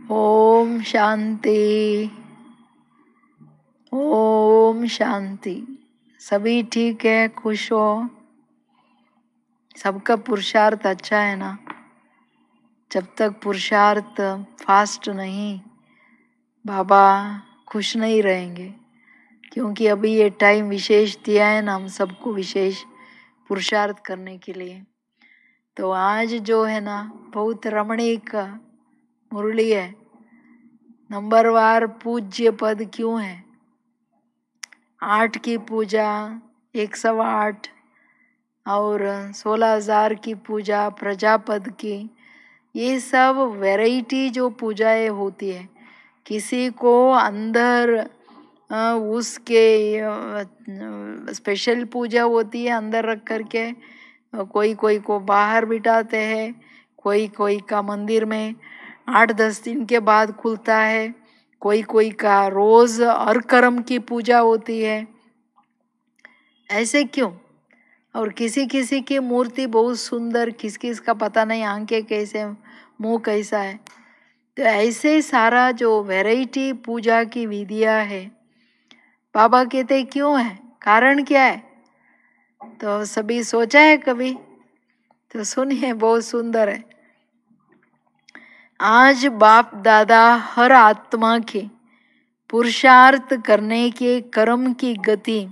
ओम शांति, ओम शांति। सभी ठीक है, खुश हो? सबका पुरुषार्थ अच्छा है ना? जब तक पुरुषार्थ फास्ट नहीं, बाबा खुश नहीं रहेंगे, क्योंकि अभी ये टाइम विशेष दिया है ना हम सबको, विशेष पुरुषार्थ करने के लिए। तो आज जो है ना बहुत रमणीक मुरली है। नंबरवार पूज्य पद क्यों है? 8 की पूजा 108 और 16,000 की पूजा प्रजापद की, ये सब वैरायटी जो पूजाएं होती है, किसी को अंदर उसके स्पेशल पूजा होती है अंदर रख करके, कोई कोई को बाहर बिठाते हैं, कोई कोई का मंदिर में 8-10 दिन के बाद खुलता है, कोई कोई का रोज और कर्म की पूजा होती है। ऐसे क्यों? और किसी किसी की मूर्ति बहुत सुंदर, किस किस का पता नहीं, आंखें कैसे, मुंह कैसा है। तो ऐसे सारा जो वैरायटी पूजा की विधियां है, बाबा कहते क्यों है, कारण क्या है? तो सभी सोचा है कभी? तो सुनिए, बहुत सुंदर है। आज बाप दादा हर आत्मा के पुरुषार्थ करने के कर्म की गति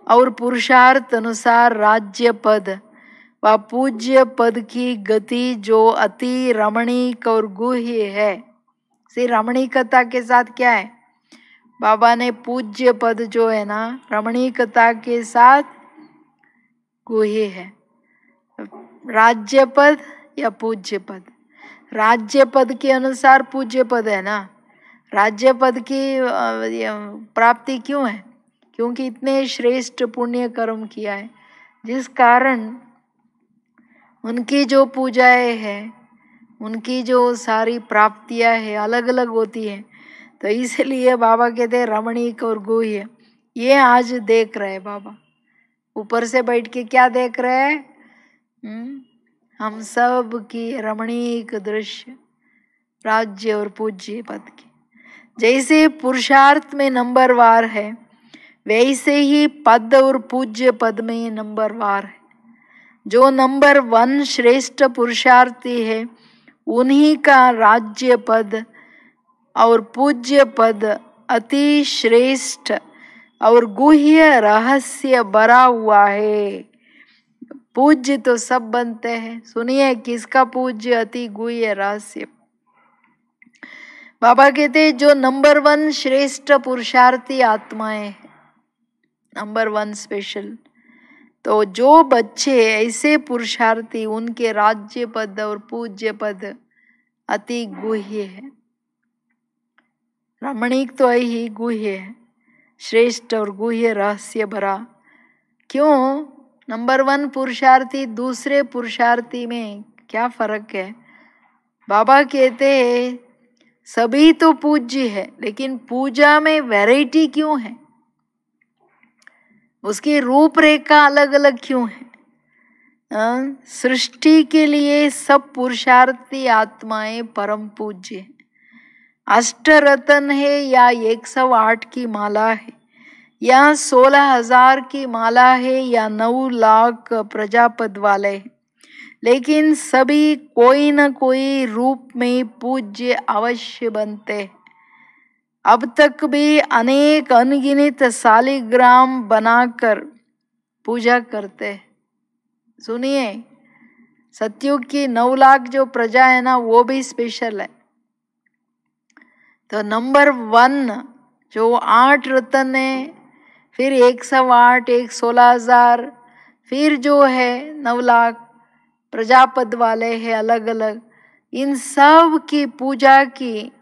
और पुरुषार्थ अनुसार राज्य पद व पूज्य पद की गति जो अति रमणीक और गुह्य है। सी रमणीकता के साथ क्या है? बाबा ने पूज्य पद जो है ना, रमणीकता के साथ गुह्य है। राज्य पद या पूज्य पद? राज्य पद के अनुसार पूज्य पद है ना। राज्य पद की प्राप्ति क्यों है? क्योंकि इतने श्रेष्ठ पुण्य कर्म किया है, जिस कारण उनकी जो पूजाएं हैं, उनकी जो सारी प्राप्तियां हैं अलग अलग होती हैं। तो इसलिए बाबा कहते हैं रमणीक और गुह्य। ये आज देख रहे हैं बाबा, ऊपर से बैठ के क्या देख रहे हैं? हम सब की रमणीक दृश्य, राज्य और पूज्य पद की। जैसे पुरुषार्थ में नंबरवार है, वैसे ही पद और पूज्य पद में नंबरवार है। जो नंबर 1 श्रेष्ठ पुरुषार्थी है, उन्हीं का राज्य पद और पूज्य पद अति श्रेष्ठ और गुह्य रहस्य भरा हुआ है। पूज्य तो सब बनते हैं, सुनिए किसका पूज्य अति गुह्य रहस्य। बाबा कहते हैं जो नंबर 1 श्रेष्ठ पुरुषार्थी आत्माएं हैं, नंबर 1 स्पेशल, तो जो बच्चे ऐसे पुरुषार्थी, उनके राज्य पद और पूज्य पद अति गुह्य है। रमणीक तो ही गुह्य है, श्रेष्ठ और गुह्य रहस्य भरा। क्यों? नंबर 1 पुरुषार्थी दूसरे पुरुषार्थी में क्या फर्क है? बाबा कहते हैं सभी तो पूज्य है, लेकिन पूजा में वैरायटी क्यों है? उसकी रूपरेखा अलग अलग क्यों है? सृष्टि के लिए सब पुरुषार्थी आत्माएं परम पूज्य है। अष्टरत्न है या 108 की माला है या 16,000 की माला है या 9 लाख प्रजापद वाले हैं, लेकिन सभी कोई न कोई रूप में पूज्य अवश्य बनते हैं। अब तक भी अनेक अनगिनत शालिग्राम बनाकर पूजा करते हैं। सुनिए, सतयुग की 9 लाख जो प्रजा है ना, वो भी स्पेशल है। तो नंबर 1 जो 8 रत्न है, फिर 108, 16,000, फिर जो है 9 लाख प्रजापद वाले हैं अलग अलग। इन सब की पूजा की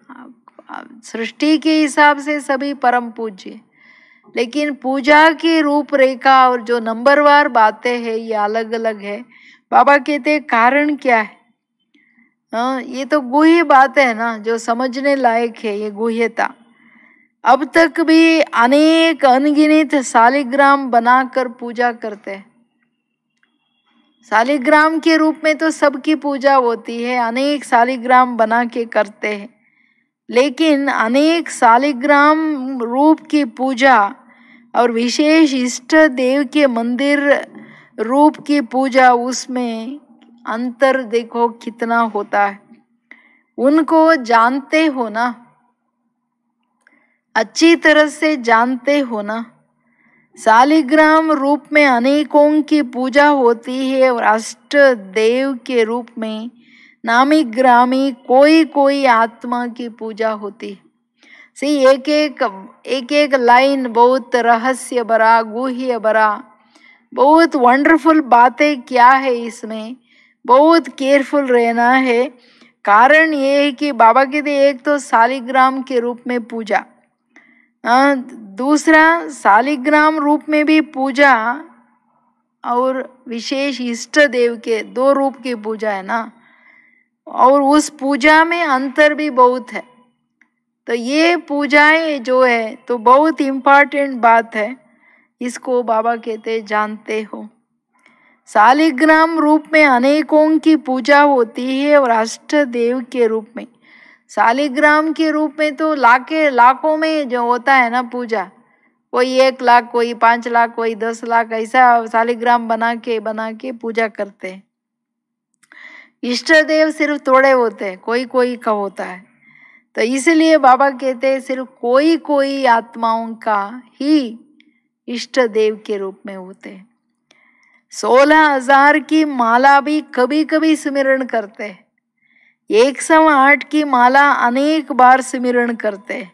सृष्टि के हिसाब से सभी परम पूज्य, लेकिन पूजा की रूपरेखा और जो नंबरवार बातें हैं ये अलग अलग है। बाबा कहते हैं कारण क्या है? ये तो गुह्य बात है ना, जो समझने लायक है, ये गुह्यता। अब तक भी अनेक अनगिनत शालिग्राम बनाकर पूजा करते हैं। शालिग्राम के रूप में तो सबकी पूजा होती है, अनेक शालिग्राम बना के करते हैं, लेकिन अनेक शालिग्राम रूप की पूजा और विशेष इष्ट देव के मंदिर रूप की पूजा, उसमें अंतर देखो कितना होता है। उनको जानते हो ना, अच्छी तरह से जानते हो ना। शालिग्राम रूप में अनेकों की पूजा होती है और अष्ट देव के रूप में नामी ग्रामी कोई कोई आत्मा की पूजा होती है। एक एक लाइन बहुत रहस्य भरा, गुह्य भरा, बहुत वंडरफुल बातें क्या है इसमें, बहुत केयरफुल रहना है। कारण ये है कि बाबा कहते एक तो शालिग्राम के रूप में पूजा, दूसरा शालिग्राम रूप में भी पूजा और विशेष इष्ट देव के दो रूप की पूजा है ना, और उस पूजा में अंतर भी बहुत है। तो ये पूजाएं जो है तो बहुत इम्पोर्टेंट बात है, इसको बाबा कहते जानते हो। शालिग्राम रूप में अनेकों की पूजा होती है और अष्ट देव के रूप में, शालिग्राम के रूप में तो लाखों में जो होता है ना पूजा, कोई 1 लाख, कोई 5 लाख, कोई 10 लाख, ऐसा शालिग्राम बना के पूजा करते हैं। इष्ट देव सिर्फ थोड़े होते हैं, कोई कोई का होता है। तो इसलिए बाबा कहते हैं सिर्फ कोई कोई आत्माओं का ही इष्ट देव के रूप में होते हैं। 16,000 की माला भी कभी कभी स्मरण करते हैं, 108 की माला अनेक बार स्मरण करते हैं।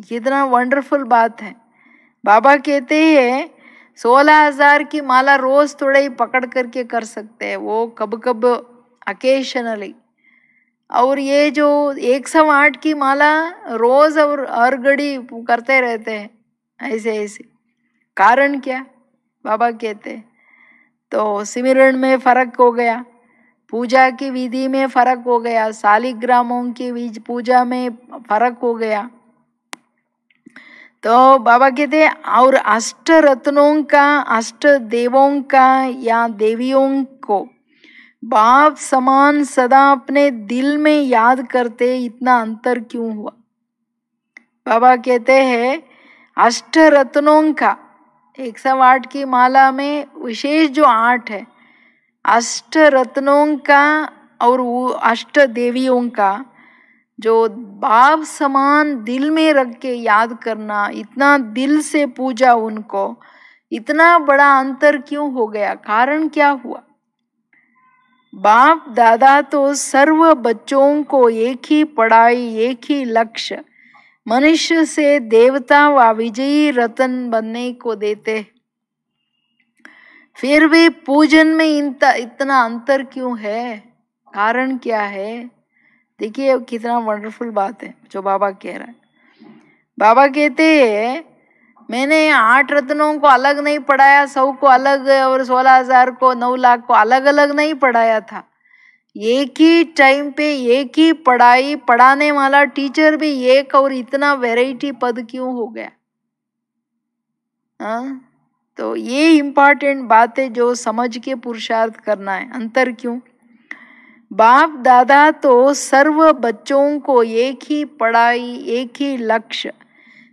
कितना वंडरफुल बात है। बाबा कहते हैं 16,000 की माला रोज थोड़ा ही पकड़ करके कर सकते हैं, वो कब कब अकेशनली। और ये जो 108 की माला रोज और हर घड़ी करते रहते हैं ऐसे ऐसे। कारण क्या? बाबा कहते तो सिमरन में फर्क हो गया, पूजा की विधि में फर्क हो गया, शालिग्रामों की पूजा में फर्क हो गया। तो बाबा कहते और अष्ट रत्नों का, अष्ट देवों का या देवियों को बाप समान सदा अपने दिल में याद करते, इतना अंतर क्यों हुआ? बाबा कहते हैं अष्ट रत्नों का, 108 की माला में विशेष जो 8 है, अष्ट रत्नों का और वो अष्ट देवियों का जो बाप समान दिल में रख के याद करना, इतना दिल से पूजा उनको, इतना बड़ा अंतर क्यों हो गया? कारण क्या हुआ? बाप दादा तो सर्व बच्चों को एक ही पढ़ाई, एक ही लक्ष्य, मनुष्य से देवता व विजयी रतन बनने को देते, फिर भी पूजन में इतना अंतर क्यों है? कारण क्या है? देखिए कितना वंडरफुल बात है जो बाबा कह रहा है। बाबा कहते हैं मैंने 8 रत्नों को अलग नहीं पढ़ाया, 100 को अलग और 16,000 को 9 लाख को अलग अलग नहीं पढ़ाया था। एक ही टाइम पे एक ही पढ़ाई, पढ़ाने वाला टीचर भी एक, और इतना वैरायटी पद क्यों हो गया? तो ये इम्पोर्टेंट बात है जो समझ के पुरुषार्थ करना है। अंतर क्यों? बाप दादा तो सर्व बच्चों को एक ही पढ़ाई, एक ही लक्ष्य,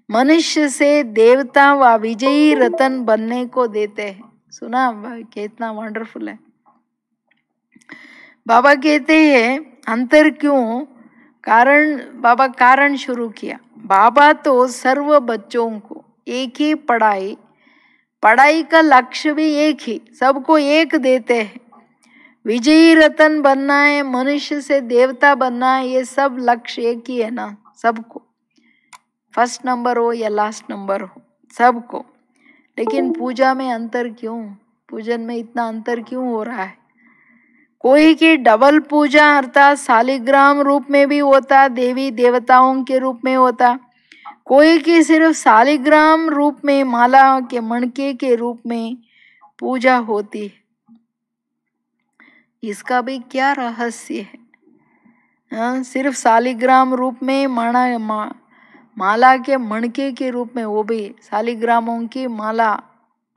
मनुष्य से देवता व विजयी रतन बनने को देते हैं। सुना कितना वंडरफुल है। बाबा कहते हैं अंतर क्यों? कारण बाबा कारण शुरू किया। बाबा तो सर्व बच्चों को एक ही पढ़ाई, पढ़ाई का लक्ष्य भी एक ही, सबको एक देते हैं। विजयी रतन बनना है, मनुष्य से देवता बनना है, ये सब लक्ष्य एक ही है ना सबको, फर्स्ट नंबर हो या लास्ट नंबर हो सबको। लेकिन पूजा में अंतर क्यों? पूजन में इतना अंतर क्यों हो रहा है? कोई की डबल पूजा अर्थात शालिग्राम रूप में भी होता, देवी देवताओं के रूप में होता, कोई की सिर्फ शालिग्राम रूप में माला के मणके के रूप में पूजा होती है। इसका भी क्या रहस्य है? सिर्फ शालिग्राम रूप में माला के मणके के रूप में, वो भी शालिग्रामों की माला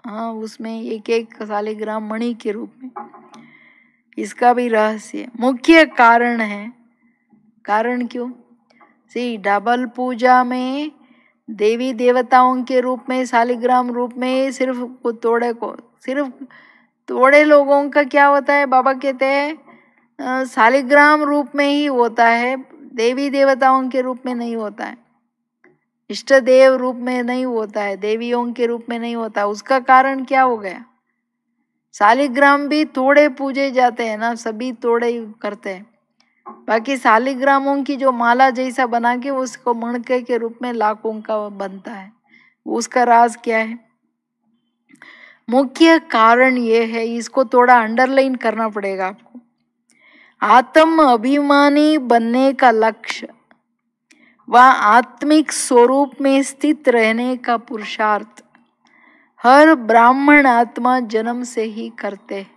हाँ, उसमें एक एक शालिग्राम मणि के रूप में। इसका भी रहस्य मुख्य कारण है। कारण क्यों? डबल पूजा में देवी देवताओं के रूप में शालिग्राम रूप में सिर्फ तोड़े लोगों का क्या होता है? बाबा कहते हैं शालिग्राम रूप में ही होता है, देवी देवताओं के रूप में नहीं होता है, इष्ट देव रूप में नहीं होता है, देवियों के रूप में नहीं होता। उसका कारण क्या हो गया? शालिग्राम भी तोड़े पूजे जाते हैं ना, सभी तोड़े करते हैं। बाकी शालिग्रामों की जो माला जैसा बना के उसको मणके के रूप में लाखों का बनता है। उसका राज क्या है? मुख्य कारण ये है, इसको थोड़ा अंडरलाइन करना पड़ेगा आपको। आत्म अभिमानी बनने का लक्ष्य व आत्मिक स्वरूप में स्थित रहने का पुरुषार्थ हर ब्राह्मण आत्मा जन्म से ही करते हैं।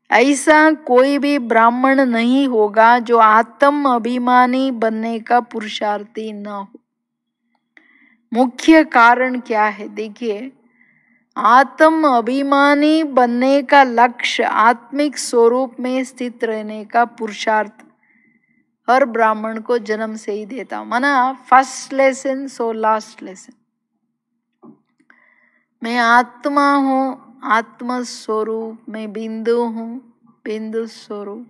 ऐसा कोई भी ब्राह्मण नहीं होगा जो आत्म अभिमानी बनने का पुरुषार्थी न हो। मुख्य कारण क्या है? देखिए, आत्म अभिमानी बनने का लक्ष्य आत्मिक स्वरूप में स्थित रहने का पुरुषार्थ हर ब्राह्मण को जन्म से ही देता। माना first lesson so last lesson. मैं आत्मा हूँ, आत्म स्वरूप, मैं बिंदु हूँ, बिंदु स्वरूप,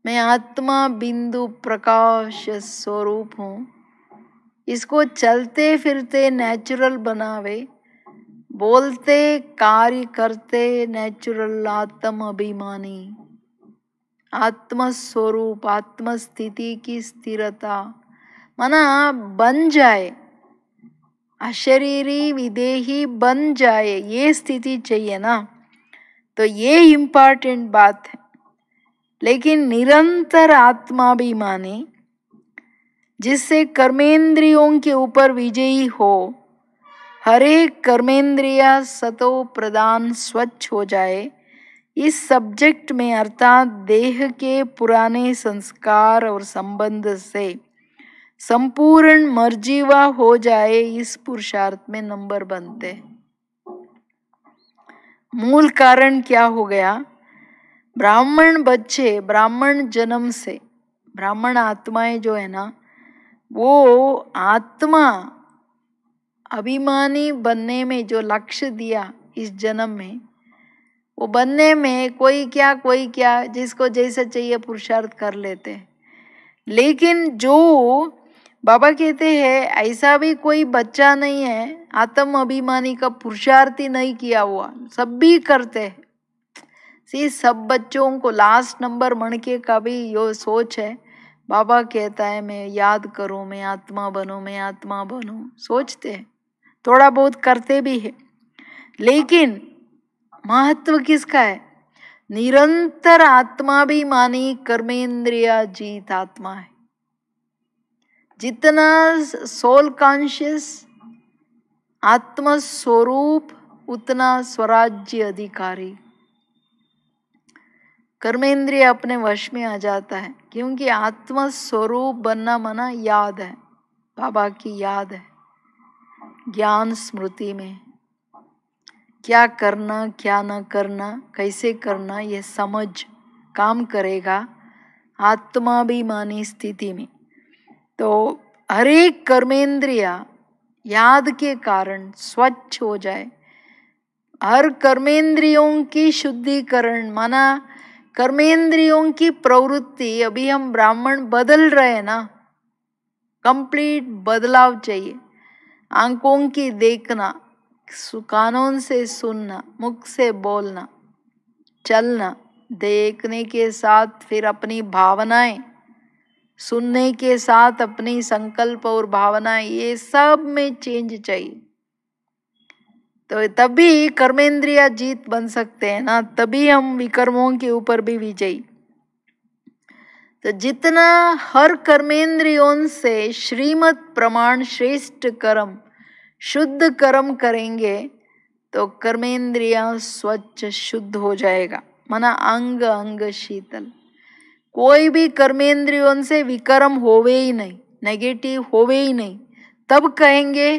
मैं आत्मा बिंदु प्रकाश स्वरूप हूँ। इसको चलते फिरते नेचुरल बनावे, बोलते कार्य करते नेचुरल आत्म अभिमानी, आत्म स्वरूप, आत्म स्थिति की स्थिरता माना बन जाए, अशरीरी विदेही बन जाए, ये स्थिति चाहिए ना। तो ये इम्पॉर्टेंट बात है। लेकिन निरंतर आत्माभिमानी जिससे कर्मेंद्रियों के ऊपर विजयी हो, हर एक कर्मेंद्रिया सतो प्रदान स्वच्छ हो जाए, इस सब्जेक्ट में अर्थात देह के पुराने संस्कार और संबंध से संपूर्ण मर्जीवा हो जाए, इस पुरुषार्थ में नंबर बनते। मूल कारण क्या हो गया? ब्राह्मण बच्चे, ब्राह्मण जन्म से, ब्राह्मण आत्माएं जो है ना, वो आत्मा अभिमानी बनने में जो लक्ष्य दिया इस जन्म में, वो बनने में कोई क्या जिसको जैसा चाहिए पुरुषार्थ कर लेते हैं। लेकिन जो बाबा कहते हैं ऐसा भी कोई बच्चा नहीं है आत्म अभिमानी का पुरुषार्थ ही नहीं किया हुआ, सब भी करते हैं। सब बच्चों को लास्ट नंबर मणके का भी यो सोच है। बाबा कहता है मैं याद करूं, मैं आत्मा बनूं, मैं आत्मा बनूं, सोचते हैं, थोड़ा बहुत करते भी है। लेकिन महत्व किसका है? निरंतर आत्माभिमानी कर्मेंद्रिया जीत आत्मा है। जितना सोल कॉन्शियस आत्म स्वरूप उतना स्वराज्य अधिकारी। कर्मेंद्रिय अपने वश में आ जाता है, क्योंकि आत्म स्वरूप बनना माना याद है, बाबा की याद है, ज्ञान स्मृति में क्या करना क्या न करना, कैसे करना, ये समझ काम करेगा आत्माभिमानी स्थिति में। तो हर एक कर्मेंद्रिया याद के कारण स्वच्छ हो जाए, हर कर्मेंद्रियों की शुद्धिकरण माना कर्मेंद्रियों की प्रवृत्ति। अभी हम ब्राह्मण बदल रहे हैं ना, कंप्लीट बदलाव चाहिए। आंखों की देखना, कानों से सुनना, मुख से बोलना, चलना, देखने के साथ फिर अपनी भावनाएं, सुनने के साथ अपनी संकल्प और भावनाएं, ये सब में चेंज चाहिए। तो तभी कर्मेंद्रिया जीत बन सकते हैं ना, तभी हम विकर्मों के ऊपर भी विजयी। तो जितना हर कर्मेंद्रियों से श्रीमत प्रमाण श्रेष्ठ कर्म शुद्ध कर्म करेंगे तो कर्मेंद्रिया स्वच्छ शुद्ध हो जाएगा, माना अंग अंग शीतल। कोई भी कर्मेंद्रियों से विकर्म होवे ही नहीं, नेगेटिव होवे ही नहीं, तब कहेंगे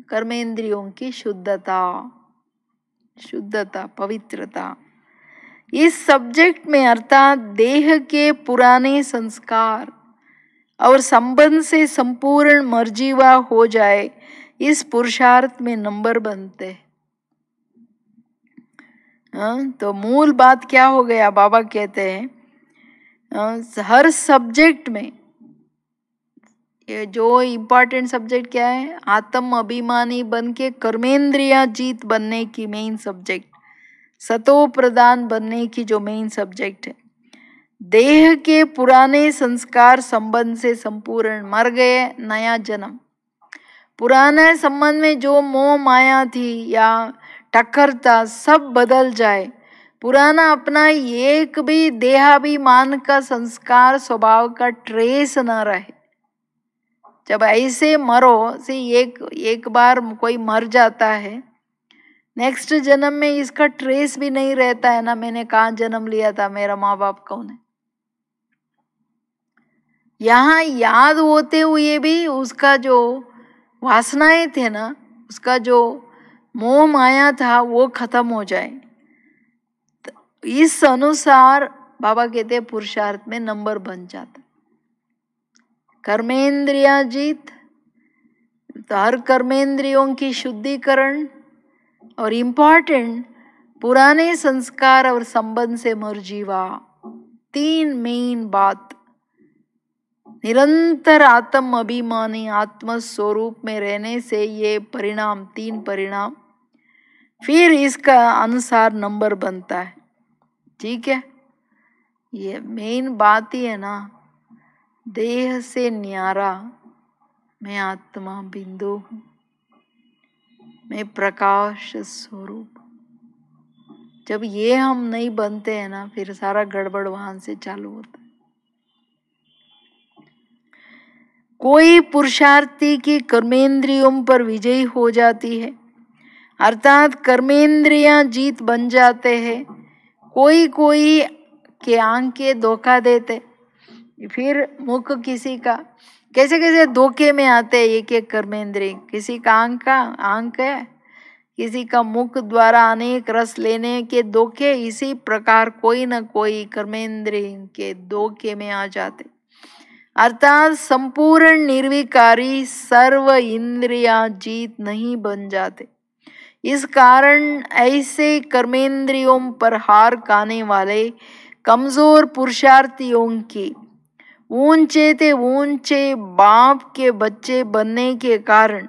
कर्मेंद्रियों की शुद्धता, पवित्रता। इस सब्जेक्ट में अर्थात देह के पुराने संस्कार और संबंध से संपूर्ण मर्जीवा हो जाए, इस पुरुषार्थ में नंबर बनते हैं। तो मूल बात क्या हो गया, बाबा कहते हैं हर सब्जेक्ट में ये जो इम्पोर्टेंट सब्जेक्ट क्या है, आत्म अभिमानी बन के कर्मेंद्रिया जीत बनने की मेन सब्जेक्ट, सतो प्रदान बनने की जो मेन सब्जेक्ट है। देह के पुराने संस्कार संबंध से संपूर्ण, मर गए नया जन्म। पुराने संबंध में जो मोह माया थी या टक्कर था, सब बदल जाए। पुराना अपना एक भी देहाभिमान का संस्कार स्वभाव का ट्रेस न रहे। जब ऐसे मरो से एक बार कोई मर जाता है, नेक्स्ट जन्म में इसका ट्रेस भी नहीं रहता है ना, मैंने कहाँ जन्म लिया था, मेरा माँ बाप कौन है। यहाँ याद होते हुए भी उसका जो वासनाएं थे ना, उसका जो मोह माया था, वो खत्म हो जाए। इस अनुसार बाबा कहते पुरुषार्थ में नंबर बन जाता। कर्मेंद्रिया जीत, तो हर कर्मेंद्रियों की शुद्धिकरण, और इम्पॉर्टेंट पुराने संस्कार और संबंध से मर्जीवा। तीन मेन बात। निरंतर आत्म अभिमानी आत्म स्वरूप में रहने से ये परिणाम, तीन परिणाम, फिर इसका अनुसार नंबर बनता है। ठीक है, ये मेन बात ही है ना। देह से न्यारा मैं आत्मा बिंदु हूँ, मैं प्रकाश स्वरूप। जब ये हम नहीं बनते हैं ना, फिर सारा गड़बड़ वहां से चालू होता है। कोई पुरुषार्थी की कर्मेंद्रियों पर विजयी हो जाती है, अर्थात कर्मेंद्रियां जीत बन जाते हैं। कोई कोई के आंखें धोखा देते, फिर मुख किसी का कैसे कैसे धोखे में आते हैं। एक कर्मेंद्रिय, किसी का आंख है, किसी का मुख द्वारा अनेक रस लेने के धोखे। इसी प्रकार कोई न कोई कर्मेंद्रिय के धोखे में आ जाते, अर्थात संपूर्ण निर्विकारी सर्व इंद्रिया जीत नहीं बन जाते। इस कारण ऐसे कर्मेंद्रियों पर हार खाने वाले कमजोर पुरुषार्थियों की ऊंचे ते ऊंचे बाप के बच्चे बनने के कारण,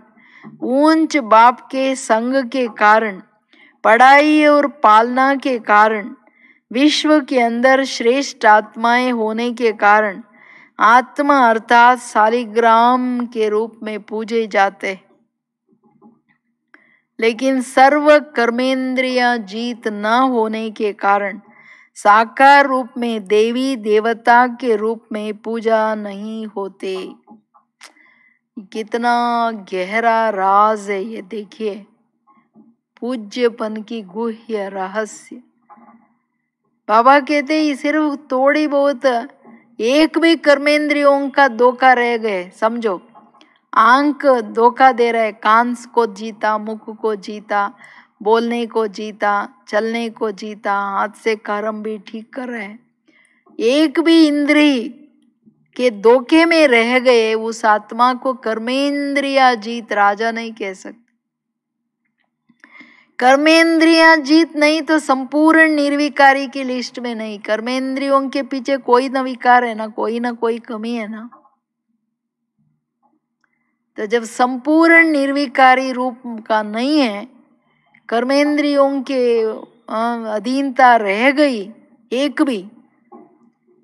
ऊंच बाप के संग के कारण, पढ़ाई और पालना के कारण, विश्व के अंदर श्रेष्ठ आत्माएं होने के कारण आत्मा अर्थात शालिग्राम के रूप में पूजे जाते हैं। लेकिन सर्व कर्मेंद्रिया जीत न होने के कारण साकार रूप में देवी देवता के रूप में पूजा नहीं होते। कितना गहरा राज है ये, देखिए, पूज्यपन की गुह्य रहस्य। बाबा कहते हैं सिर्फ थोड़ी बहुत एक भी कर्मेंद्रियों का धोखा रह गए, समझो आंख धोखा दे रहे, कान को जीता, मुख को जीता, बोलने को जीता, चलने को जीता, हाथ से कर्म भी ठीक कर रहे हैं, एक भी इंद्रिय के धोखे में रह गए, उस आत्मा को कर्मेंद्रिया जीत राजा नहीं कह सकते। कर्मेंद्रिया जीत नहीं तो संपूर्ण निर्विकारी की लिस्ट में नहीं। कर्मेंद्रियों के पीछे कोई न विकार है ना, कोई कमी है ना। तो जब संपूर्ण निर्विकारी रूप का नहीं है, कर्मेंद्रियों के अधीनता रह गई एक भी,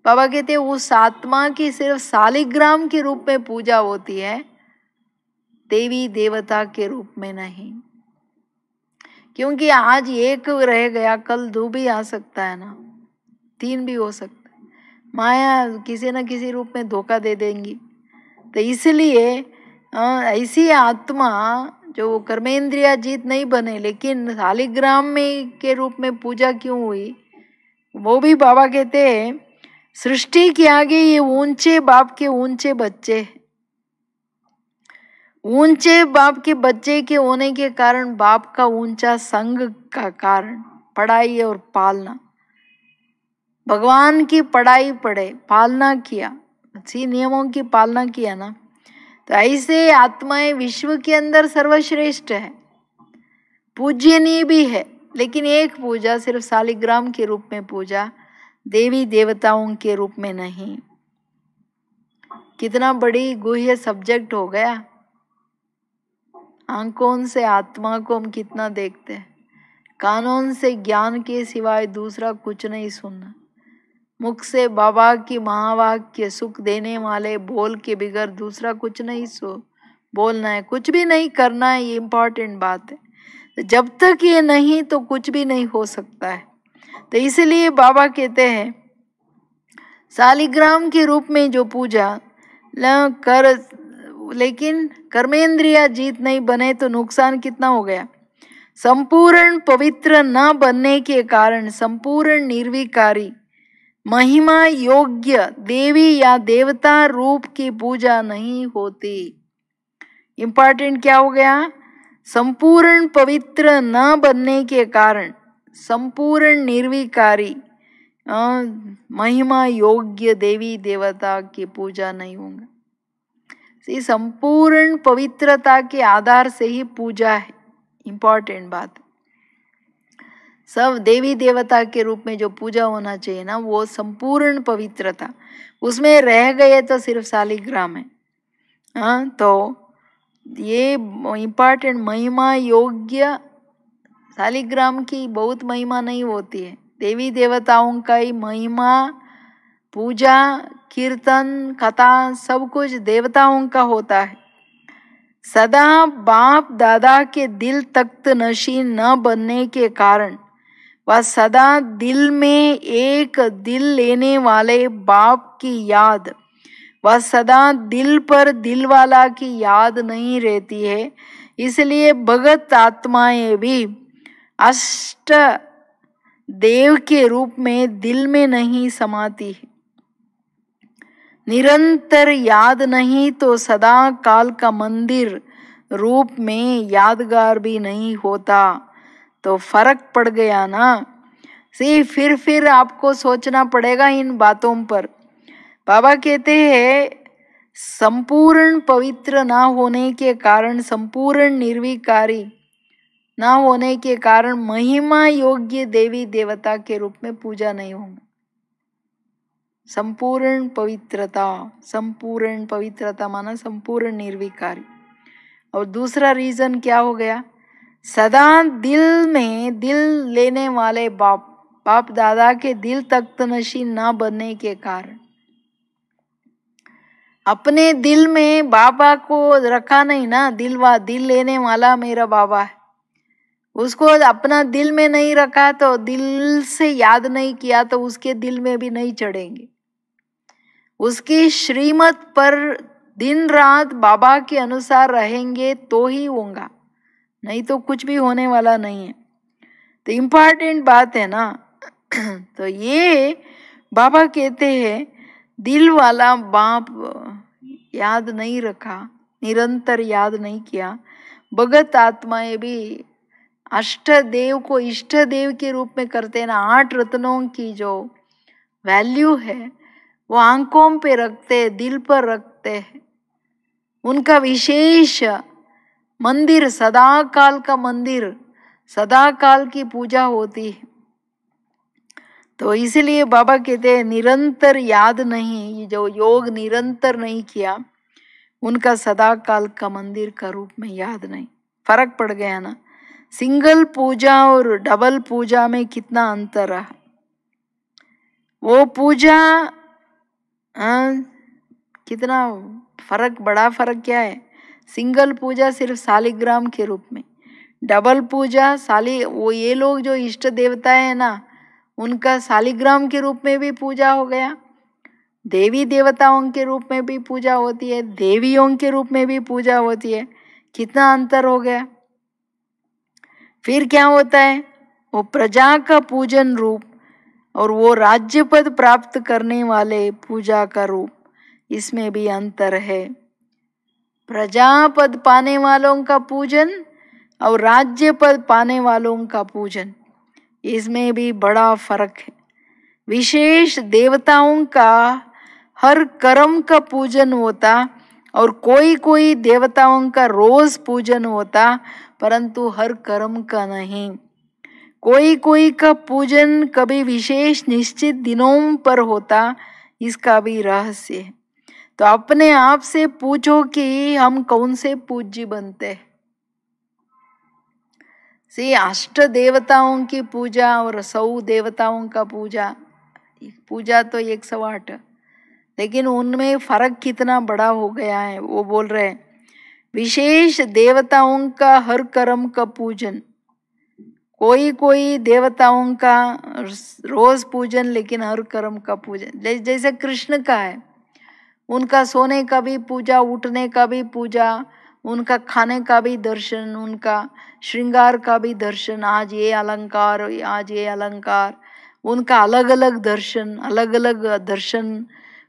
बाबा कहते हैं उस आत्मा की सिर्फ शालिग्राम के रूप में पूजा होती है, देवी देवता के रूप में नहीं। क्योंकि आज एक रह गया, कल दो भी आ सकता है ना, तीन भी हो सकता है। माया किसी न किसी रूप में धोखा दे देंगी। तो इसलिए ऐसी आत्मा जो कर्मेंद्रिया जीत नहीं बने, लेकिन शालिग्राम में के रूप में पूजा क्यों हुई, वो भी बाबा कहते हैं सृष्टि के आगे ये ऊंचे बाप के ऊंचे बच्चे। ऊंचे बाप के बच्चे के होने के कारण बाप का ऊंचा संग का कारण पढ़ाई और पालना, भगवान की पढ़ाई पढ़े, पालना किया, अच्छी नियमों की पालना किया ना, तो ऐसे आत्माएं विश्व के अंदर सर्वश्रेष्ठ है, पूज्यनीय भी है। लेकिन एक पूजा सिर्फ शालिग्राम के रूप में पूजा, देवी देवताओं के रूप में नहीं। कितना बड़ी गुह्य सब्जेक्ट हो गया। आंखों से आत्मा को हम कितना देखते हैं, कानों से ज्ञान के सिवाय दूसरा कुछ नहीं सुनना, मुख से बाबा की महावाक्य सुख देने वाले बोल के बिगैर दूसरा कुछ नहीं बोलना है, कुछ भी नहीं करना है। ये इम्पोर्टेंट बात है। तो जब तक ये नहीं तो कुछ भी नहीं हो सकता है। तो इसलिए बाबा कहते हैं शालिग्राम के रूप में जो पूजा कर, लेकिन कर्मेंद्रिया जीत नहीं बने तो नुकसान कितना हो गया। संपूर्ण पवित्र न बनने के कारण संपूर्ण निर्विकारी महिमा योग्य देवी या देवता रूप की पूजा नहीं होती। इंपॉर्टेंट क्या हो गया, संपूर्ण पवित्र न बनने के कारण संपूर्ण निर्विकारी महिमा योग्य देवी देवता की पूजा नहीं होगा। संपूर्ण पवित्रता के आधार से ही पूजा है, इंपॉर्टेंट बात। सब देवी देवता के रूप में जो पूजा होना चाहिए ना, वो संपूर्ण पवित्रता, उसमें रह गए तो सिर्फ शालिग्राम है। हाँ, तो ये इम्पॉर्टेंट महिमा योग्य शालिग्राम की बहुत महिमा नहीं होती है। देवी देवताओं का ही महिमा, पूजा, कीर्तन, कथा सब कुछ देवताओं का होता है। सदा बाप दादा के दिल तख्त नशीन न बनने के कारण वह सदा दिल में एक दिल लेने वाले बाप की याद, वह सदा दिल पर दिल वाला की याद नहीं रहती है। इसलिए भगत आत्माएं भी अष्ट देव के रूप में दिल में नहीं समाती है। निरंतर याद नहीं तो सदा काल का मंदिर रूप में यादगार भी नहीं होता। तो फर्क पड़ गया ना। फिर आपको सोचना पड़ेगा इन बातों पर। बाबा कहते हैं संपूर्ण पवित्र ना होने के कारण, संपूर्ण निर्विकारी ना होने के कारण महिमा योग्य देवी देवता के रूप में पूजा नहीं होंगे। संपूर्ण पवित्रता माना संपूर्ण निर्विकारी। और दूसरा रीजन क्या हो गया, सदा दिल में दिल लेने वाले बाप दादा के दिल तख्त नशीन ना बनने के कारण, अपने दिल में बाबा को रखा नहीं ना, दिल लेने वाला मेरा बाबा है, उसको अपना दिल में नहीं रखा तो दिल से याद नहीं किया तो उसके दिल में भी नहीं चढ़ेंगे। उसकी श्रीमत पर दिन रात बाबा के अनुसार रहेंगे तो ही होगा, नहीं तो कुछ भी होने वाला नहीं है। तो इम्पॉर्टेंट बात है ना। तो ये बाबा कहते हैं दिल वाला बाप याद नहीं रखा, निरंतर याद नहीं किया। भगत आत्माएं भी अष्ट देव को इष्ट देव के रूप में करते हैं ना। 8 रत्नों की जो वैल्यू है वो आंखों पे रखते, दिल पर रखते हैं। उनका विशेष मंदिर, सदा काल का मंदिर, सदा काल की पूजा होती है। तो इसलिए बाबा कहते हैं निरंतर याद नहीं, ये जो योग निरंतर नहीं किया उनका सदा काल का मंदिर का रूप में याद नहीं। फर्क पड़ गया ना। सिंगल पूजा और डबल पूजा में कितना अंतर रहा। वो पूजा कितना फर्क, बड़ा फर्क क्या है। सिंगल पूजा सिर्फ शालिग्राम के रूप में, डबल पूजा वो ये लोग जो इष्ट देवता है ना उनका शालिग्राम के रूप में भी पूजा हो गया, देवी देवताओं के रूप में भी पूजा होती है, देवियों के रूप में भी पूजा होती है। कितना अंतर हो गया। फिर क्या होता है, वो प्रजा का पूजन रूप और वो राज्य पद प्राप्त करने वाले पूजा का रूप, इसमें भी अंतर है। प्रजा पद पाने वालों का पूजन और राज्य पद पाने वालों का पूजन, इसमें भी बड़ा फर्क है। विशेष देवताओं का हर कर्म का पूजन होता और कोई कोई देवताओं का रोज पूजन होता, परंतु हर कर्म का नहीं। कोई कोई का पूजन कभी विशेष निश्चित दिनों पर होता, इसका भी रहस्य है। तो अपने आप से पूछो कि हम कौन से पूज्य बनते हैं। अष्ट देवताओं की पूजा और 100 देवताओं का पूजा तो 108, लेकिन उनमें फर्क कितना बड़ा हो गया है। वो बोल रहे हैं विशेष देवताओं का हर कर्म का पूजन, कोई कोई देवताओं का रोज पूजन लेकिन हर कर्म का पूजन। जैसे कृष्ण का है, उनका सोने का भी पूजा, उठने का भी पूजा, उनका खाने का भी दर्शन, उनका श्रृंगार का भी दर्शन, आज ये अलंकार आज ये अलंकार, उनका अलग अलग दर्शन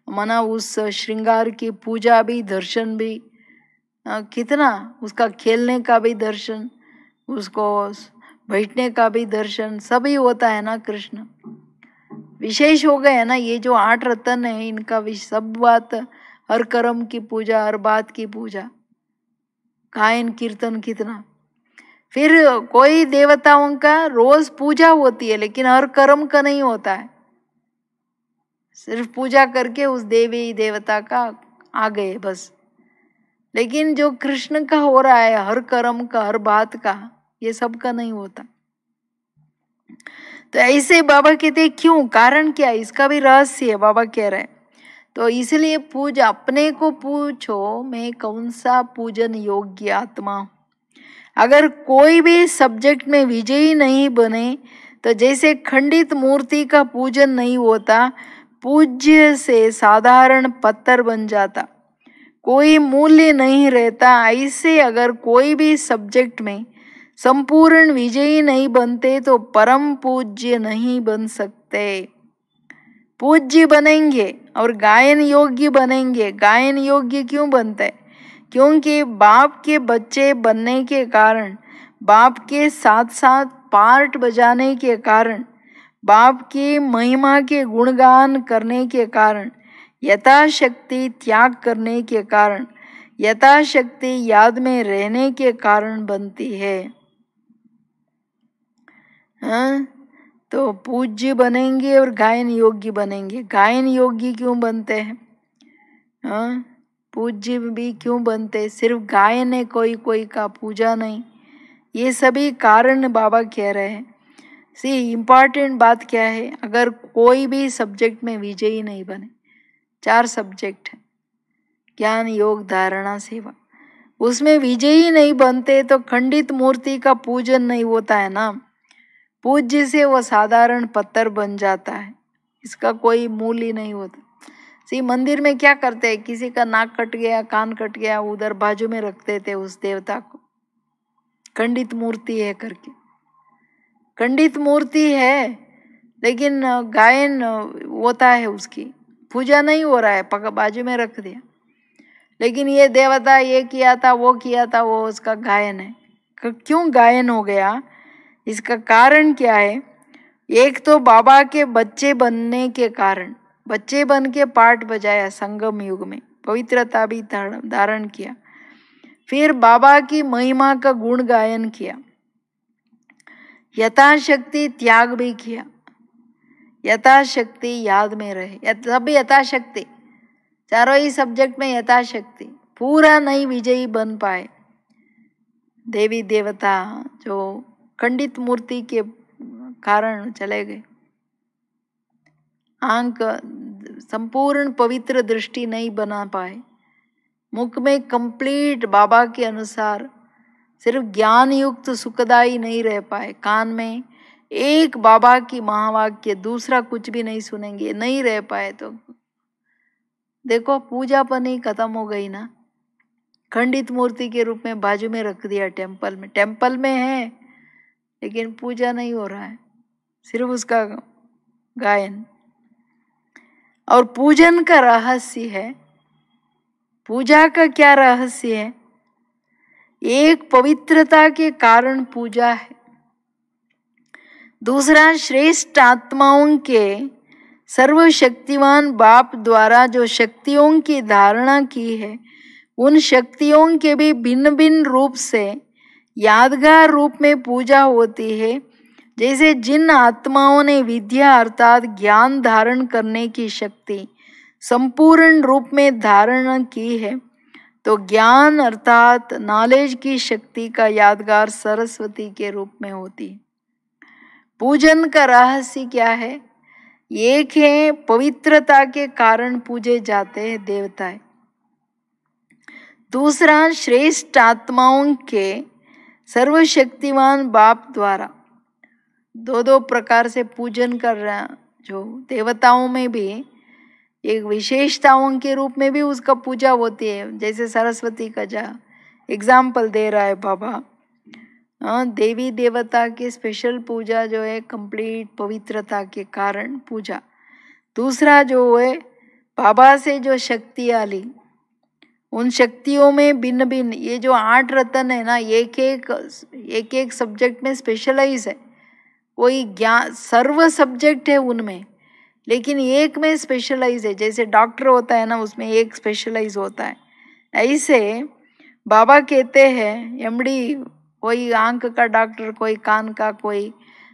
माना उस श्रृंगार की पूजा भी दर्शन भी कितना, उसका खेलने का भी दर्शन, उसको बैठने का भी दर्शन, सभी होता है ना। कृष्ण विशेष हो गए है ना। ये जो 8 रत्न है इनका सब बात, हर कर्म की पूजा, हर बात की पूजा, गायन कीर्तन कितना। फिर कोई देवताओं का रोज पूजा होती है लेकिन हर कर्म का नहीं होता है, सिर्फ पूजा करके उस देवी देवता का आ गए बस। लेकिन जो कृष्ण का हो रहा है हर कर्म का, हर बात का, ये सब का नहीं होता। तो ऐसे बाबा कहते क्यों, कारण क्या, इसका भी रहस्य है बाबा कह रहे हैं। तो इसलिए अपने को पूछो मैं कौन सा पूजन योग्य आत्मा हूं। अगर कोई भी सब्जेक्ट में विजयी नहीं बने, तो जैसे खंडित मूर्ति का पूजन नहीं होता, पूज्य से साधारण पत्थर बन जाता, कोई मूल्य नहीं रहता। ऐसे अगर कोई भी सब्जेक्ट में संपूर्ण विजयी नहीं बनते तो परम पूज्य नहीं बन सकते। पूज्य बनेंगे और गायन योग्य बनेंगे। गायन योग्य क्यों बनते? क्योंकि बाप के बच्चे बनने के कारण, बाप के साथ साथ पार्ट बजाने के कारण, बाप की महिमा के गुणगान करने के कारण, यथाशक्ति त्याग करने के कारण, यथाशक्ति याद में रहने के कारण बनती है। हाँ, तो पूज्य बनेंगे और गायन योग्य बनेंगे। गायन योग्य क्यों बनते हैं? हाँ, पूज्य भी क्यों बनते? सिर्फ गायन है, कोई कोई का पूजा नहीं। ये सभी कारण बाबा कह रहे हैं। इम्पॉर्टेंट बात क्या है, अगर कोई भी सब्जेक्ट में विजयी नहीं बने, 4 सब्जेक्ट है, ज्ञान योग धारणा सेवा, उसमें विजयी नहीं बनते तो खंडित मूर्ति का पूजन नहीं होता है ना। पूज्य से वो साधारण पत्थर बन जाता है, इसका कोई मूल्य नहीं होता। मंदिर में क्या करते हैं, किसी का नाक कट गया, कान कट गया, उधर बाजू में रखते थे उस देवता को, खंडित मूर्ति है करके। खंडित मूर्ति है लेकिन गायन होता है, उसकी पूजा नहीं हो रहा है, बाजू में रख दिया। लेकिन ये देवता ये किया था, वो किया था, वो उसका गायन है। क्यों गायन हो गया? इसका कारण क्या है? एक तो बाबा के बच्चे बनने के कारण, बच्चे बन के पाठ बजाया संगम युग में, पवित्रता भी धारण किया। फिर बाबा की महिमा का गुण गायन किया, यथाशक्ति त्याग भी किया, यथाशक्ति याद में रहे। सब यथाशक्ति, चारों ही सब्जेक्ट में यथाशक्ति, पूरा नहीं विजयी बन पाए। देवी देवता जो खंडित मूर्ति के कारण चले गए, आंख संपूर्ण पवित्र दृष्टि नहीं बना पाए, मुख में कंप्लीट बाबा के अनुसार सिर्फ ज्ञान युक्त सुखदाई नहीं रह पाए, कान में एक बाबा की महावाक्य, दूसरा कुछ भी नहीं सुनेंगे, नहीं रह पाए, तो देखो पूजापन ही खत्म हो गई ना। खंडित मूर्ति के रूप में बाजू में रख दिया टेम्पल में, टेम्पल में है लेकिन पूजा नहीं हो रहा है, सिर्फ उसका गायन। और पूजन का रहस्य है पूजा का क्या रहस्य है? एक पवित्रता के कारण पूजा है, दूसरा श्रेष्ठ आत्माओं के सर्वशक्तिमान बाप द्वारा जो शक्तियों की धारणा की है, उन शक्तियों के भी भिन्न भिन्न रूप से यादगार रूप में पूजा होती है। जैसे जिन आत्माओं ने विद्या अर्थात ज्ञान धारण करने की शक्ति संपूर्ण रूप में धारण की है, तो ज्ञान अर्थात नॉलेज की शक्ति का यादगार सरस्वती के रूप में होती है। पूजन का रहस्य क्या है? एक है पवित्रता के कारण पूजे जाते हैं देवताएं, दूसरा श्रेष्ठ आत्माओं के सर्वशक्तिमान बाप द्वारा। दो प्रकार से पूजन कर रहा है। जो देवताओं में भी एक विशेषताओं के रूप में भी उसका पूजा होती है, जैसे सरस्वती का जा एग्जाम्पल दे रहा है बाबा। देवी देवता की स्पेशल पूजा जो है कंप्लीट पवित्रता के कारण पूजा। दूसरा जो है बाबा से जो शक्तियाँ ली, उन शक्तियों में भिन्न भिन्न, ये जो 8 रत्न है ना, एक एक सब्जेक्ट में स्पेशलाइज है। कोई ज्ञान सर्व सब्जेक्ट है उनमें, लेकिन एक में स्पेशलाइज है। जैसे डॉक्टर होता है ना, उसमें एक स्पेशलाइज होता है। ऐसे बाबा कहते हैं एमडी, कोई आंख का डॉक्टर, कोई कान का, कोई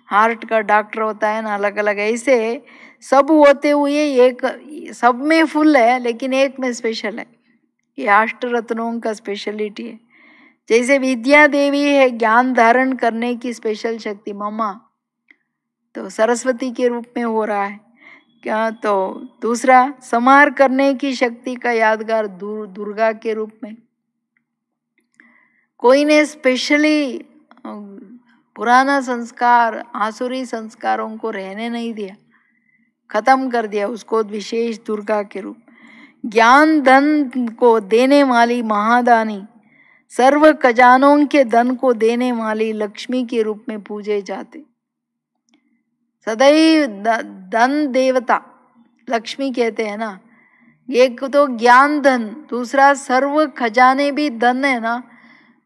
हार्ट का डॉक्टर होता है ना, अलग अलग। ऐसे सब होते हुए एक सब में फुल है, लेकिन एक में स्पेशल है। ये 8 रत्नों का स्पेशलिटी है। जैसे विद्या देवी है ज्ञान धारण करने की स्पेशल शक्ति, मम्मा तो सरस्वती के रूप में हो रहा है क्या। तो दूसरा संहार करने की शक्ति का यादगार दुर्गा के रूप में। कोई ने स्पेशली पुराना संस्कार, आसुरी संस्कारों को रहने नहीं दिया, खत्म कर दिया, उसको विशेष दुर्गा के रूप। ज्ञान धन को देने वाली महादानी, सर्व खजानों के धन को देने वाली लक्ष्मी के रूप में पूजे जाते। सदैव धन देवता लक्ष्मी कहते हैं ना। एक तो ज्ञान धन, दूसरा सर्व खजाने भी धन है ना,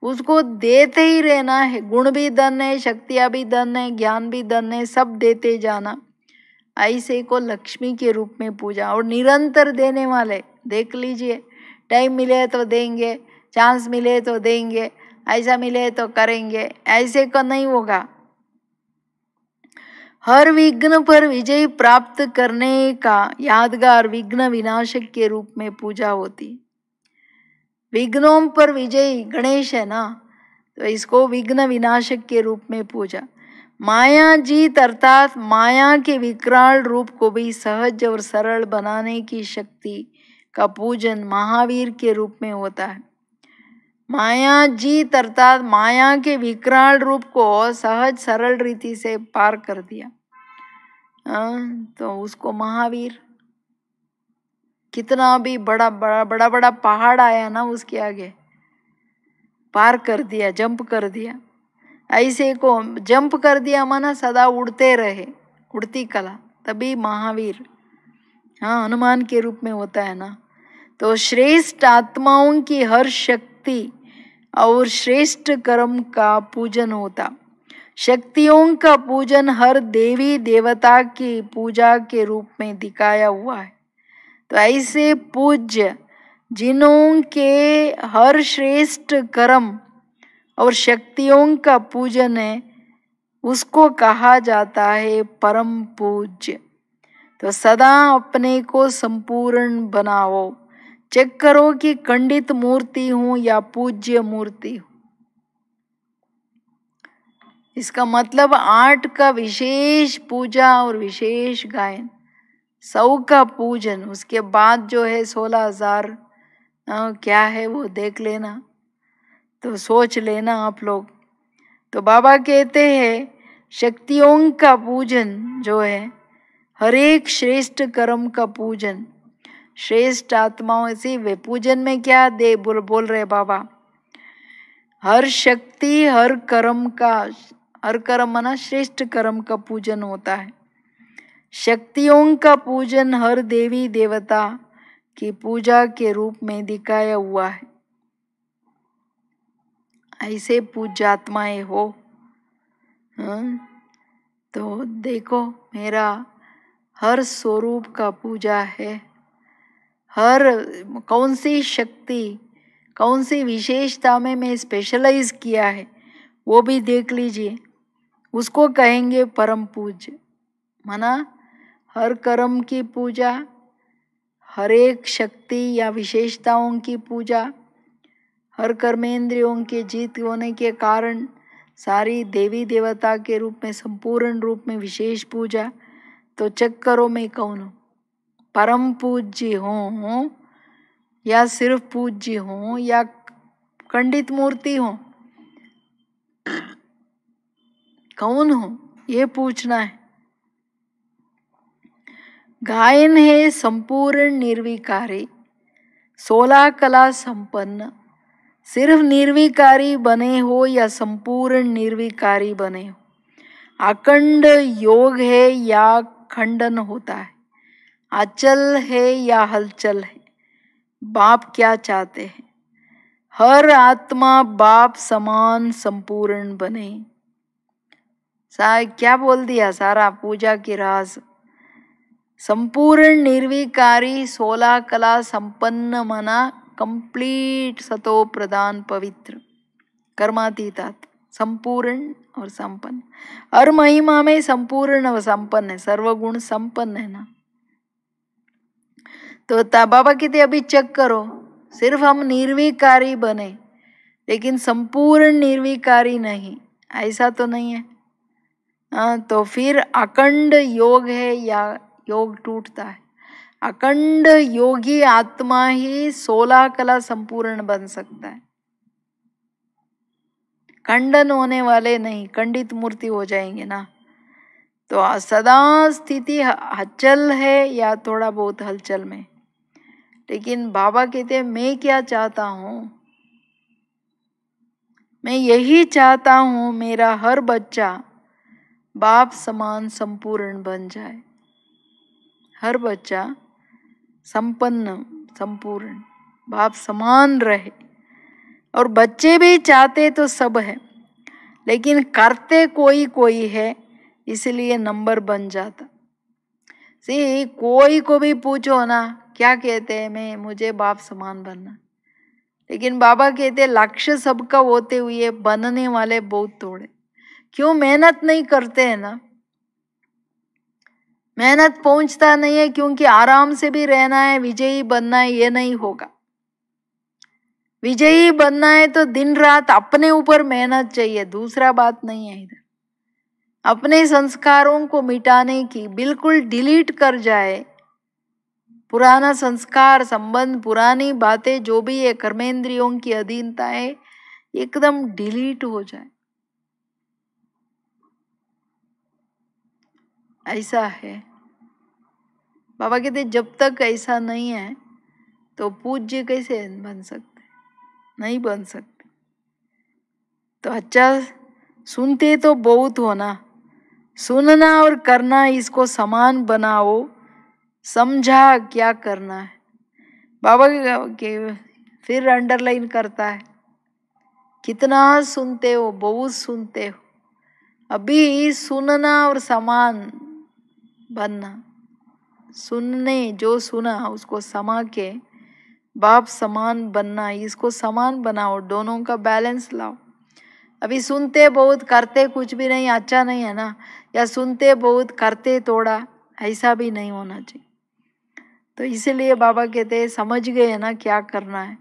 उसको देते ही रहना है। गुण भी धन है, शक्तियाँ भी धन है, ज्ञान भी धन है, सब देते जाना। ऐसे को लक्ष्मी के रूप में पूजा। और निरंतर देने वाले, देख लीजिए, टाइम मिले तो देंगे, चांस मिले तो देंगे, ऐसा मिले तो करेंगे, ऐसे का नहीं होगा। हर विघ्न पर विजय प्राप्त करने का यादगार विघ्न विनाशक के रूप में पूजा होती। विघ्नों पर विजय गणेश है ना, तो इसको विघ्न विनाशक के रूप में पूजा। माया जीत अर्थात माया के विकराल रूप को भी सहज और सरल बनाने की शक्ति का पूजन महावीर के रूप में होता है। माया जीत अर्थात माया के विकराल रूप को सहज सरल रीति से पार कर दिया, तो उसको महावीर। कितना भी बड़ा बड़ा पहाड़ आया ना, उसके आगे पार कर दिया, जंप कर दिया। ऐसे को जंप कर दिया माना सदा उड़ते रहे, उड़ती कला, तभी महावीर हनुमान के रूप में होता है ना। तो श्रेष्ठ आत्माओं की हर शक्ति और श्रेष्ठ कर्म का पूजन होता। शक्तियों का पूजन हर देवी देवता की पूजा के रूप में दिखाया हुआ है। तो ऐसे पूज्य जिन्हों के हर श्रेष्ठ कर्म और शक्तियों का पूजन है, उसको कहा जाता है परम पूज्य। तो सदा अपने को संपूर्ण बनाओ। चेक करो कि खंडित मूर्ति हूं या पूज्य मूर्ति हूं। इसका मतलब 8 का विशेष पूजा और विशेष गायन, 100 का पूजन, उसके बाद जो है 16,000 क्या है वो देख लेना, तो सोच लेना आप लोग। तो बाबा कहते हैं शक्तियों का पूजन जो है, हर एक श्रेष्ठ कर्म का पूजन, श्रेष्ठ आत्माओं से वे पूजन में क्या दे बोल रहे बाबा, हर शक्ति हर कर्म का, हर कर्म माना श्रेष्ठ कर्म का पूजन होता है। शक्तियों का पूजन हर देवी देवता की पूजा के रूप में दिखाया हुआ है। ऐसे पूज्यात्माएं हो। तो देखो, मेरा हर स्वरूप का पूजा है। हर कौन सी शक्ति, कौन सी विशेषता में मैं स्पेशलाइज किया है वो भी देख लीजिए। उसको कहेंगे परम पूज्य। माना हर कर्म की पूजा, हर एक शक्ति या विशेषताओं की पूजा, हर कर्मेंद्रियों के जीत होने के कारण सारी देवी देवता के रूप में संपूर्ण रूप में विशेष पूजा। तो चेक करो मैं कौन हूँ, परम पूज्य हूँ या सिर्फ पूज्य हूँ या खंडित मूर्ति हूँ, कौन हूँ ये पूछना है। गायन है संपूर्ण निर्विकारी, 16 कला संपन्न। सिर्फ निर्विकारी बने हो या संपूर्ण निर्विकारी बने हो, अखंड योग है या खंडन होता है, अचल है या हलचल है, बाप क्या चाहते हैं। हर आत्मा बाप समान संपूर्ण बने। क्या बोल दिया सारा पूजा की राज। संपूर्ण निर्विकारी, 16 कला संपन्न मना कंप्लीट सतो प्रदान पवित्र कर्मातीतात, संपूर्ण और संपन्न। हर महिमा में संपूर्ण और संपन्न है, सर्वगुण संपन्न है ना। तो बाबा कहते अभी चेक करो, सिर्फ हम निर्विकारी बने लेकिन संपूर्ण निर्विकारी नहीं, ऐसा तो नहीं है। तो फिर अखंड योग है या योग टूटता है। अखंड योगी आत्मा ही 16 कला संपूर्ण बन सकता है, खंडन होने वाले नहीं, खंडित मूर्ति हो जाएंगे ना। तो सदा स्थिति हलचल है या थोड़ा बहुत हलचल में, लेकिन बाबा कहते हैं मैं क्या चाहता हूँ, मैं यही चाहता हूँ मेरा हर बच्चा बाप समान संपूर्ण बन जाए। हर बच्चा संपन्न संपूर्ण बाप समान रहे। और बच्चे भी चाहते तो सब है, लेकिन करते कोई कोई है, इसलिए नंबर बन जाता। कोई को भी पूछो ना क्या कहते हैं, मैं मुझे बाप समान बनना, लेकिन बाबा कहते लक्ष्य सबका होते हुए बनने वाले बहुत थोड़े। क्यों? मेहनत नहीं करते हैं ना, मेहनत पहुंचता नहीं है, क्योंकि आराम से भी रहना है, विजयी बनना है, ये नहीं होगा। विजयी बनना है तो दिन रात अपने ऊपर मेहनत चाहिए, दूसरा बात नहीं है। इधर अपने संस्कारों को मिटाने की, बिल्कुल डिलीट कर जाए पुराना संस्कार संबंध, पुरानी बातें जो भी है, कर्मेंद्रियों की अधीनता है, एकदम डिलीट हो जाए। ऐसा है। बाबा कहते जब तक ऐसा नहीं है तो पूज्य कैसे बन सकते, नहीं बन सकते। तो अच्छा, सुनते तो बहुत हो ना, सुनना और करना इसको समान बनाओ, समझा क्या करना है। बाबा के फिर अंडरलाइन करता है, कितना सुनते हो, बहुत सुनते हो, अभी सुनना और समान बनना। सुनने जो सुना उसको समा के बाप समान बनना, इसको समान बनाओ, दोनों का बैलेंस लाओ। अभी सुनते बहुत करते कुछ भी नहीं, अच्छा नहीं है ना, या सुनते बहुत करते थोड़ा, ऐसा भी नहीं होना चाहिए। तो इसीलिए बाबा कहते हैं समझ गए ना क्या करना है,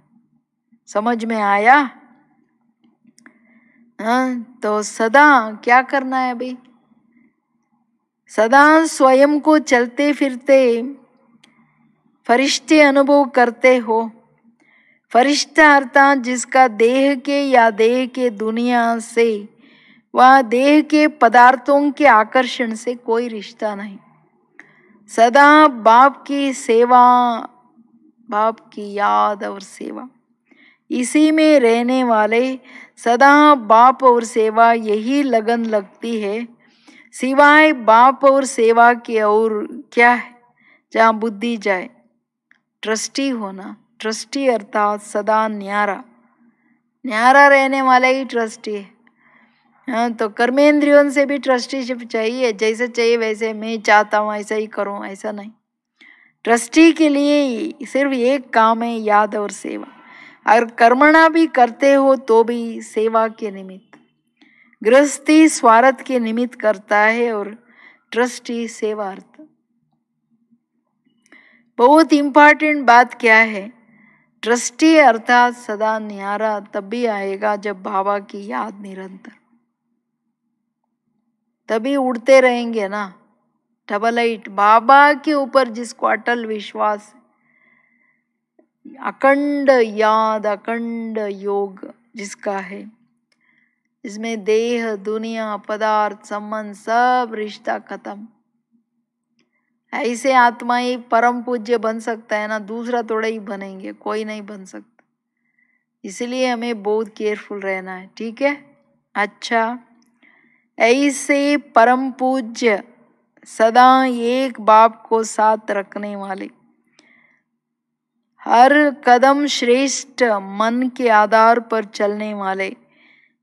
समझ में आया। तो सदा क्या करना है अभी, सदा स्वयं को चलते फिरते फरिश्ते अनुभव करते हो। फरिश्ता अर्थात जिसका देह के या देह के दुनिया से व देह के पदार्थों के आकर्षण से कोई रिश्ता नहीं, सदा बाप की सेवा, बाप की याद और सेवा, इसी में रहने वाले, सदा बाप और सेवा यही लगन लगती है। सिवाय बाप और सेवा के और क्या है जहाँ बुद्धि जाए, ट्रस्टी होना। ट्रस्टी अर्थात सदा न्यारा, न्यारा रहने वाला ही ट्रस्टी है। हाँ, तो कर्मेंद्रियों से भी ट्रस्टीशिप चाहिए, जैसे चाहिए वैसे मैं चाहता हूँ ऐसा ही करूँ, ऐसा नहीं। ट्रस्टी के लिए सिर्फ एक काम है, याद और सेवा। अगर कर्मणा भी करते हो तो भी सेवा के निमित्त। गृहस्थी स्वार्थ के निमित्त करता है और ट्रस्टी सेवार्थ। बहुत इंपॉर्टेंट बात क्या है, ट्रस्टी अर्थात सदा न्यारा तभी आएगा जब बाबा की याद निरंतर, तभी उड़ते रहेंगे ना। डबल 8 बाबा के ऊपर जिसको अटल विश्वास, अखंड याद, अखंड योग जिसका है, इसमें देह दुनिया पदार्थ संबंध सब रिश्ता खत्म, ऐसे आत्मा ही परम पूज्य बन सकता है ना, दूसरा थोड़ा ही बनेंगे, कोई नहीं बन सकता। इसलिए हमें बहुत केयरफुल रहना है, ठीक है। अच्छा, ऐसे परम पूज्य सदा एक बाप को साथ रखने वाले, हर कदम श्रेष्ठ मन के आधार पर चलने वाले,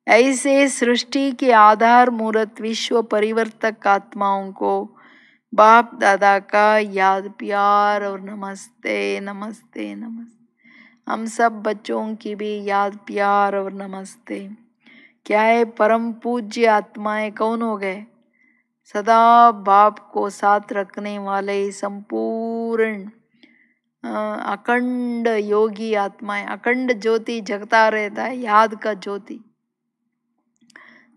ऐसे सृष्टि के आधार मूर्त विश्व परिवर्तक आत्माओं को बाप दादा का याद प्यार और नमस्ते नमस्ते नमस्ते। हम सब बच्चों की भी याद प्यार और नमस्ते। क्या है, परम पूज्य आत्माएं कौन हो गए, सदा बाप को साथ रखने वाले संपूर्ण अखंड योगी आत्माएं। अखंड ज्योति जगता रहता है, याद का ज्योति,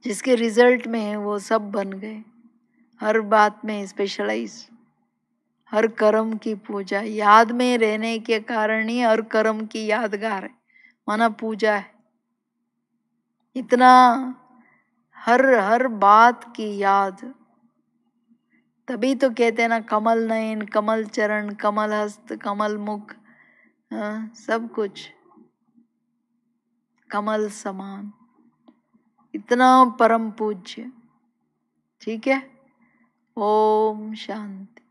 जिसके रिजल्ट में वो सब बन गए, हर बात में स्पेशलाइज, हर कर्म की पूजा, याद में रहने के कारण ही हर कर्म की यादगार है, माना पूजा है। इतना हर बात की याद, तभी तो कहते हैं ना, कमल नयन कमल चरण कमल हस्त कमल मुख, सब कुछ कमल समान, इतना परम पूज्य, ठीक है। ओम शांति।